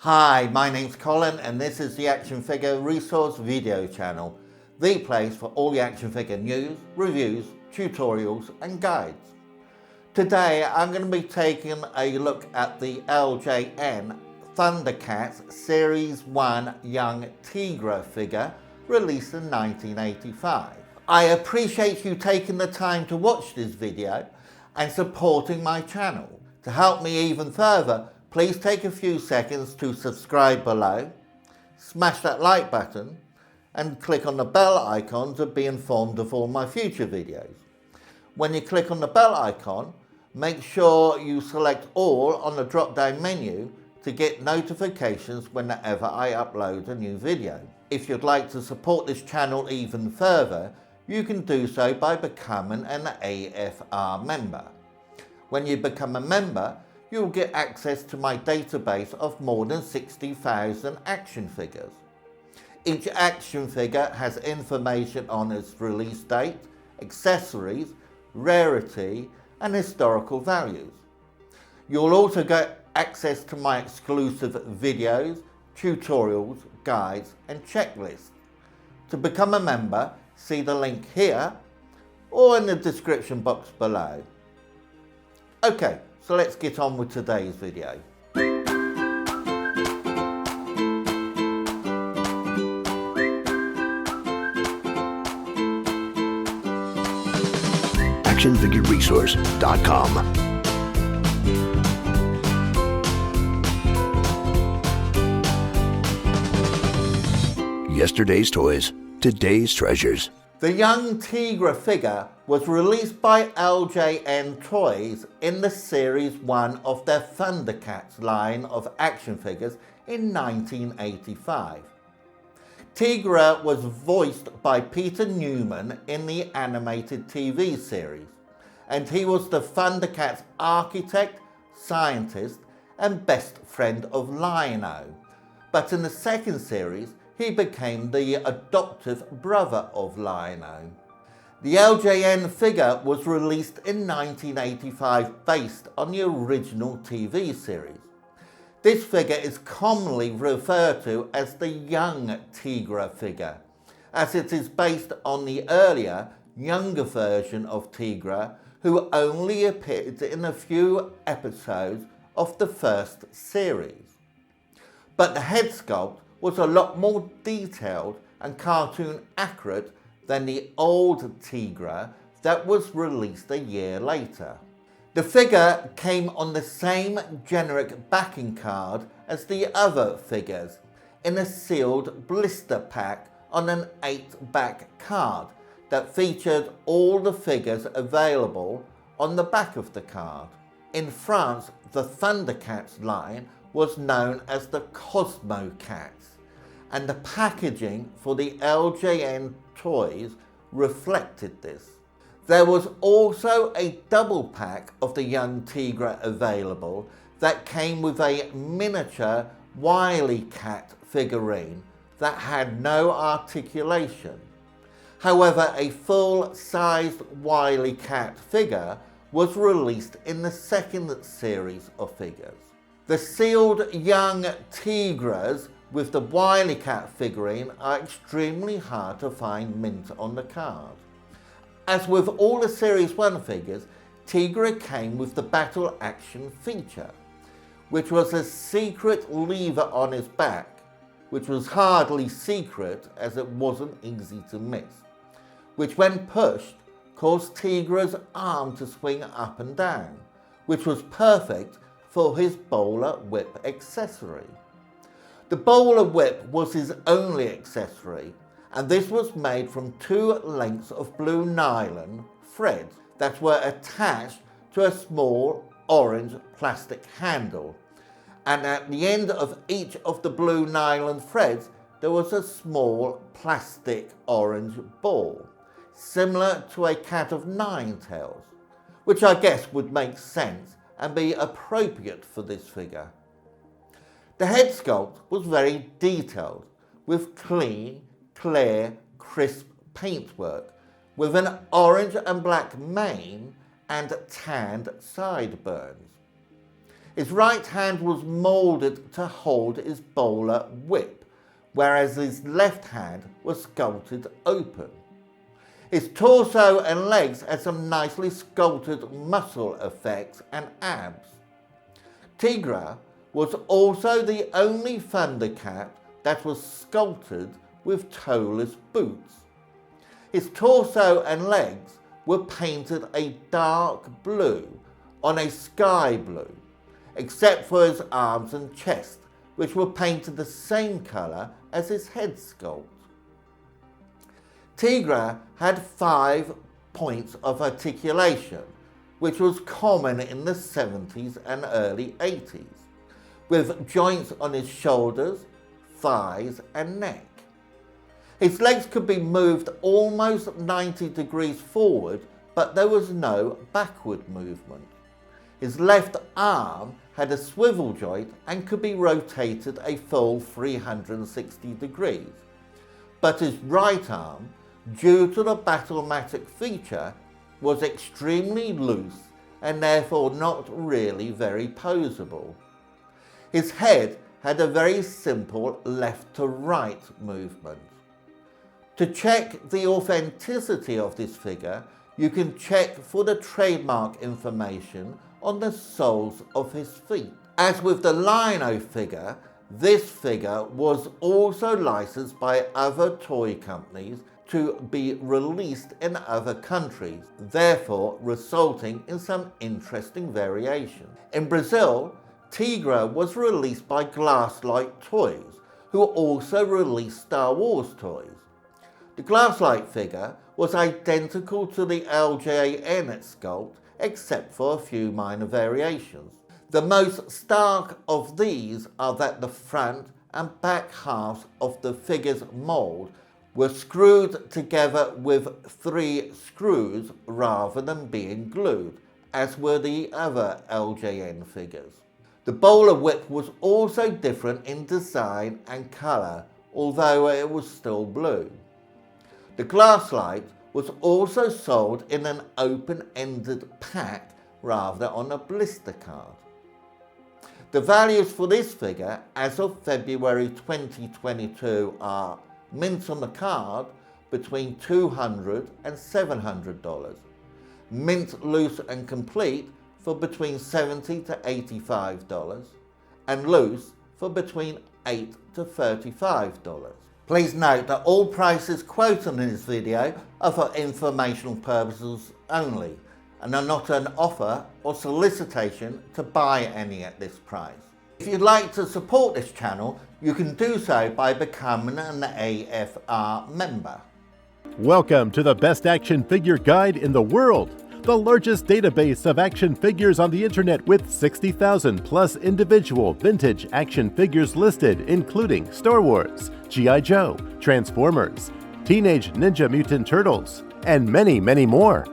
Hi, my name's Colin and this is the Action Figure Resource Video Channel, the place for all the action figure news, reviews, tutorials and guides. Today I'm going to be taking a look at the LJN Thundercats Series 1 Young Tygra figure released in 1985. I appreciate you taking the time to watch this video and supporting my channel. To help me even further, please take a few seconds to subscribe below, smash that like button and click on the bell icon to be informed of all my future videos. When you click on the bell icon, make sure you select all on the drop down menu to get notifications whenever I upload a new video. If you'd like to support this channel even further, you can do so by becoming an AFR member. When you become a member, you'll get access to my database of more than 60,000 action figures. Each action figure has information on its release date, accessories, rarity and historical values. You'll also get access to my exclusive videos, tutorials, guides and checklists. To become a member, see the link here or in the description box below. Okay, so let's get on with today's video. ActionFigureResource.com. Yesterday's toys, today's treasures. The Young Tygra figure was released by LJN Toys in the Series 1 of their Thundercats line of action figures in 1985. Tygra was voiced by Peter Newman in the animated TV series, and he was the Thundercats' architect, scientist, and best friend of Lion-O. But in the second series, he became the adoptive brother of Lion-O. The LJN figure was released in 1985 based on the original TV series. This figure is commonly referred to as the Young Tygra figure, as it is based on the earlier, younger version of Tygra, who only appeared in a few episodes of the first series. But the head sculpt was a lot more detailed and cartoon accurate than the old Tygra that was released a year later. The figure came on the same generic backing card as the other figures, in a sealed blister pack on an 8-back card that featured all the figures available on the back of the card. In France, the Thundercats line was known as the Cosmo Cats, and the packaging for the LJN toys reflected this. There was also a double pack of the Young Tygra available that came with a miniature Wily Cat figurine that had no articulation. However, a full-sized Wily Cat figure was released in the second series of figures. The sealed Young Tygras with the Wily Cat figurine are extremely hard to find mint on the card. As with all the Series 1 figures, Tygra came with the Battle Action feature, which was a secret lever on his back, which was hardly secret as it wasn't easy to miss, which when pushed caused Tygra's arm to swing up and down, which was perfect for his bowler whip accessory. The bowler whip was his only accessory, and this was made from 2 lengths of blue nylon threads that were attached to a small orange plastic handle, and at the end of each of the blue nylon threads there was a small plastic orange ball, similar to a cat of 9 tails, which I guess would make sense and be appropriate for this figure. The head sculpt was very detailed, with clean, clear, crisp paintwork, with an orange and black mane and tanned sideburns. His right hand was moulded to hold his bowler whip, whereas his left hand was sculpted open. His torso and legs had some nicely sculpted muscle effects and abs. Tygra was also the only Thundercat that was sculpted with toeless boots. His torso and legs were painted a dark blue on a sky blue, except for his arms and chest, which were painted the same colour as his head sculpt. Tygra had 5 points of articulation, which was common in the 70s and early 80s, with joints on his shoulders, thighs and neck. His legs could be moved almost 90 degrees forward, but there was no backward movement. His left arm had a swivel joint and could be rotated a full 360 degrees, but his right arm, due to the battlematic feature, was extremely loose and therefore not really very poseable. His head had a very simple left to right movement. To check the authenticity of this figure, you can check for the trademark information on the soles of his feet. As with the Lino figure, this figure was also licensed by other toy companies to be released in other countries, therefore resulting in some interesting variation. In Brazil, Tygra was released by Glasslight Toys, who also released Star Wars toys. The Glasslight figure was identical to the LJN sculpt, except for a few minor variations. The most stark of these are that the front and back halves of the figure's mould were screwed together with 3 screws rather than being glued, as were the other LJN figures. The bowler whip was also different in design and colour, although it was still blue. The Glasslight was also sold in an open-ended pack rather on a blister card. The values for this figure as of February 2022 are mint on the card between $200 and $700, mint loose and complete for between $70 to $85, and loose for between $8 to $35. Please note that all prices quoted in this video are for informational purposes only and are not an offer or solicitation to buy any at this price. If you'd like to support this channel, you can do so by becoming an AFR member. Welcome to the best action figure guide in the world, the largest database of action figures on the internet with 60,000 plus individual vintage action figures listed, including Star Wars, G.I. Joe, Transformers, Teenage Ninja Mutant Turtles, and many, many more.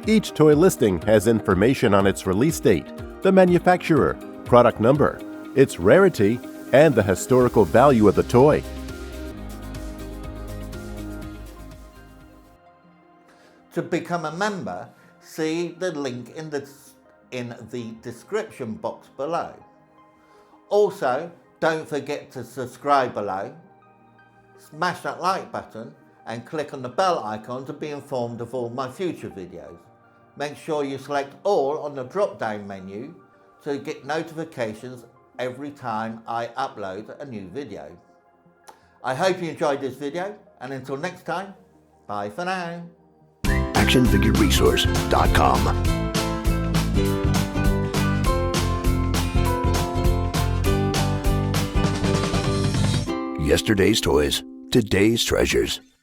Each toy listing has information on its release date, the manufacturer, product number, its rarity, and the historical value of the toy. To become a member, see the link in the description box below. Also, don't forget to subscribe below, smash that like button and click on the bell icon to be informed of all my future videos. Make sure you select all on the drop down menu to get notifications every time I upload a new video. I hope you enjoyed this video, and until next time, bye for now. actionfigureresource.com. Yesterday's toys, today's treasures.